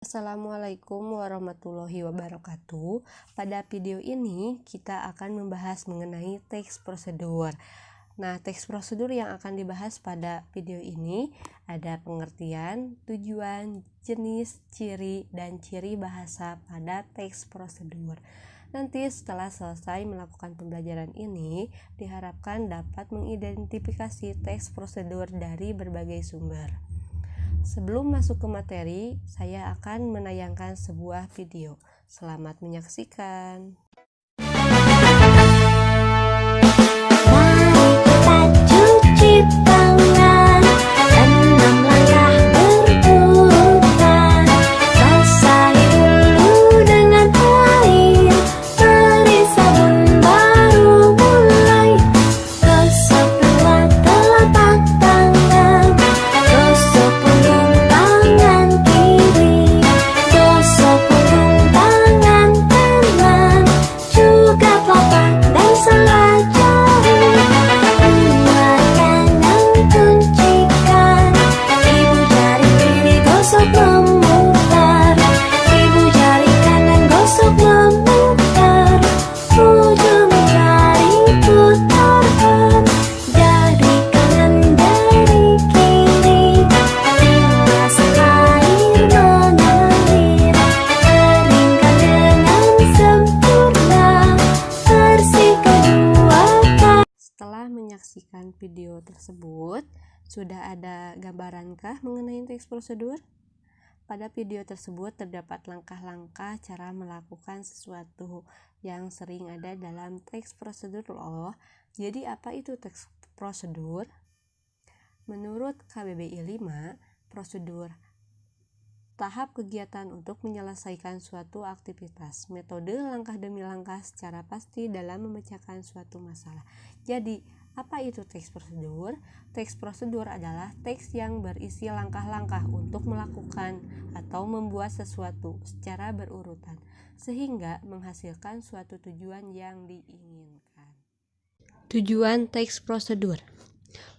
Assalamualaikum warahmatullahi wabarakatuh. Pada video ini kita akan membahas mengenai teks prosedur. Nah, teks prosedur yang akan dibahas pada video ini ada pengertian, tujuan, jenis, ciri, dan ciri bahasa pada teks prosedur. Nanti setelah selesai melakukan pembelajaran ini, diharapkan dapat mengidentifikasi teks prosedur dari berbagai sumber. Sebelum masuk ke materi, saya akan menayangkan sebuah video. Selamat menyaksikan. Menyaksikan video tersebut, sudah ada gambaran-kah mengenai teks prosedur? Pada video tersebut terdapat langkah-langkah cara melakukan sesuatu yang sering ada dalam teks prosedur loh. Jadi apa itu teks prosedur? Menurut KBBI 5, prosedur tahap kegiatan untuk menyelesaikan suatu aktivitas, metode langkah demi langkah secara pasti dalam memecahkan suatu masalah. Jadi, apa itu teks prosedur? Teks prosedur adalah teks yang berisi langkah-langkah untuk melakukan atau membuat sesuatu secara berurutan, sehingga menghasilkan suatu tujuan yang diinginkan. Tujuan teks prosedur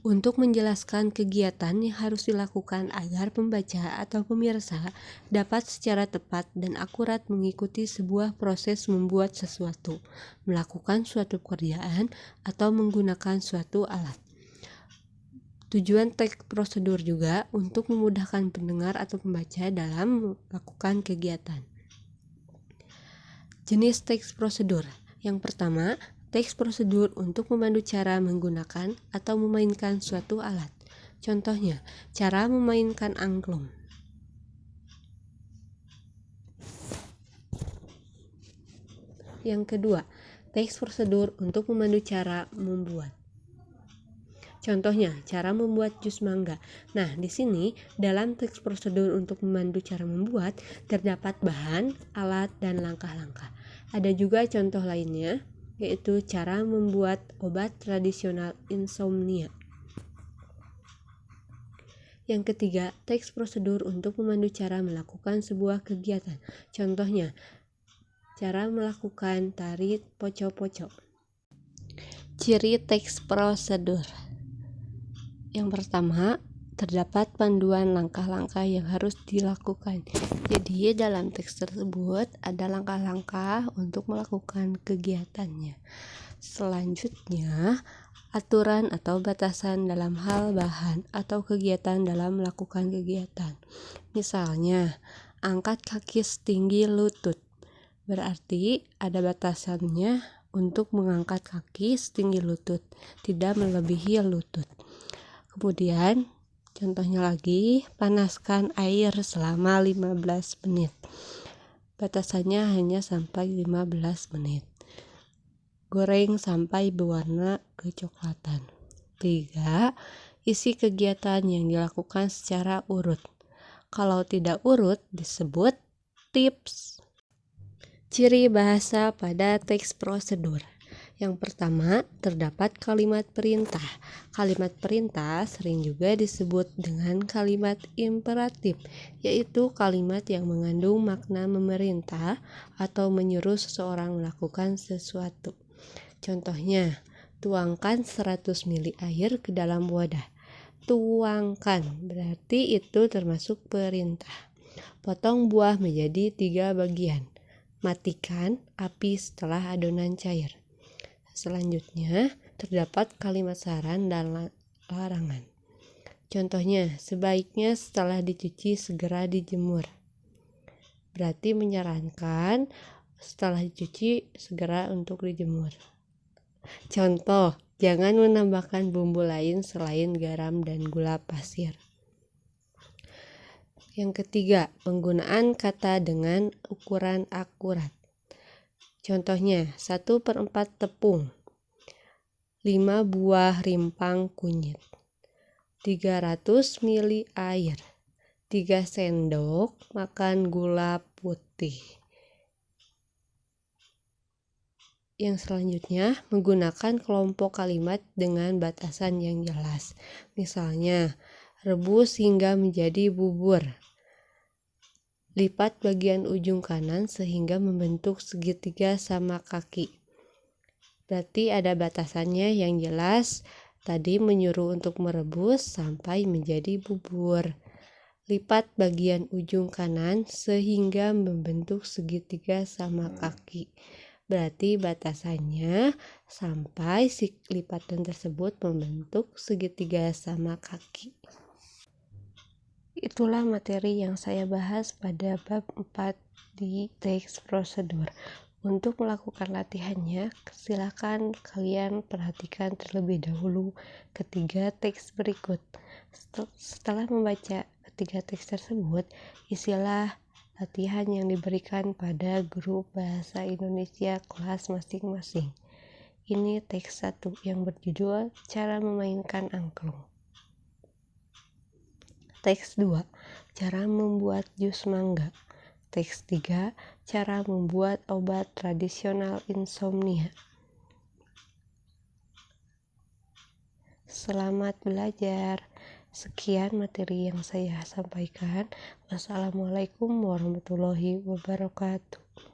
untuk menjelaskan kegiatan yang harus dilakukan agar pembaca atau pemirsa dapat secara tepat dan akurat mengikuti sebuah proses membuat sesuatu, melakukan suatu pekerjaan, atau menggunakan suatu alat. Tujuan teks prosedur juga untuk memudahkan pendengar atau pembaca dalam melakukan kegiatan. Jenis teks prosedur. Yang pertama, teks prosedur untuk memandu cara menggunakan atau memainkan suatu alat. Contohnya, cara memainkan angklung. Yang kedua, teks prosedur untuk memandu cara membuat. Contohnya, cara membuat jus mangga. Nah, di sini dalam teks prosedur untuk memandu cara membuat terdapat bahan, alat, dan langkah-langkah. Ada juga contoh lainnya, yaitu cara membuat obat tradisional insomnia. Yang ketiga, teks prosedur untuk memandu cara melakukan sebuah kegiatan. Contohnya, cara melakukan tari poco-poco. Ciri teks prosedur. Yang pertama, terdapat panduan langkah-langkah yang harus dilakukan. Jadi dalam teks tersebut ada langkah-langkah untuk melakukan kegiatannya. Selanjutnya, aturan atau batasan dalam hal bahan atau kegiatan dalam melakukan kegiatan. Misalnya, angkat kaki setinggi lutut. Berarti ada batasannya untuk mengangkat kaki setinggi lutut, tidak melebihi lutut. Kemudian contohnya lagi, panaskan air selama 15 menit. Batasannya hanya sampai 15 menit. Goreng sampai berwarna kecoklatan. 3. Isi kegiatan yang dilakukan secara urut. Kalau tidak urut disebut tips. Ciri bahasa pada teks prosedur. Yang pertama, terdapat kalimat perintah. Kalimat perintah sering juga disebut dengan kalimat imperatif, yaitu kalimat yang mengandung makna memerintah atau menyuruh seseorang melakukan sesuatu. Contohnya, tuangkan 100 ml air ke dalam wadah. Tuangkan berarti itu termasuk perintah. Potong buah menjadi 3 bagian. Matikan api setelah adonan cair. Selanjutnya, terdapat kalimat saran dan larangan. Contohnya, sebaiknya setelah dicuci segera dijemur. Berarti menyarankan setelah dicuci segera untuk dijemur. Contoh, jangan menambahkan bumbu lain selain garam dan gula pasir. Yang ketiga, penggunaan kata dengan ukuran akurat. Contohnya, 1/4 tepung, 5 buah rimpang kunyit, 300 ml air, 3 sendok makan gula putih. Yang selanjutnya, menggunakan kelompok kalimat dengan batasan yang jelas. Misalnya, rebus hingga menjadi bubur. Lipat bagian ujung kanan sehingga membentuk segitiga sama kaki. Berarti ada batasannya yang jelas. Tadi menyuruh untuk merebus sampai menjadi bubur. Lipat bagian ujung kanan sehingga membentuk segitiga sama kaki. Berarti batasannya sampai si lipatan tersebut membentuk segitiga sama kaki. Itulah materi yang saya bahas pada bab 4 di teks prosedur. Untuk melakukan latihannya, silakan kalian perhatikan terlebih dahulu ketiga teks berikut. Setelah membaca ketiga teks tersebut, isilah latihan yang diberikan pada grup bahasa Indonesia kelas masing-masing. Ini teks 1 yang berjudul Cara Memainkan Angklung. Teks 2, cara membuat jus mangga. Teks 3, cara membuat obat tradisional insomnia. Selamat belajar. Sekian materi yang saya sampaikan. Wassalamualaikum warahmatullahi wabarakatuh.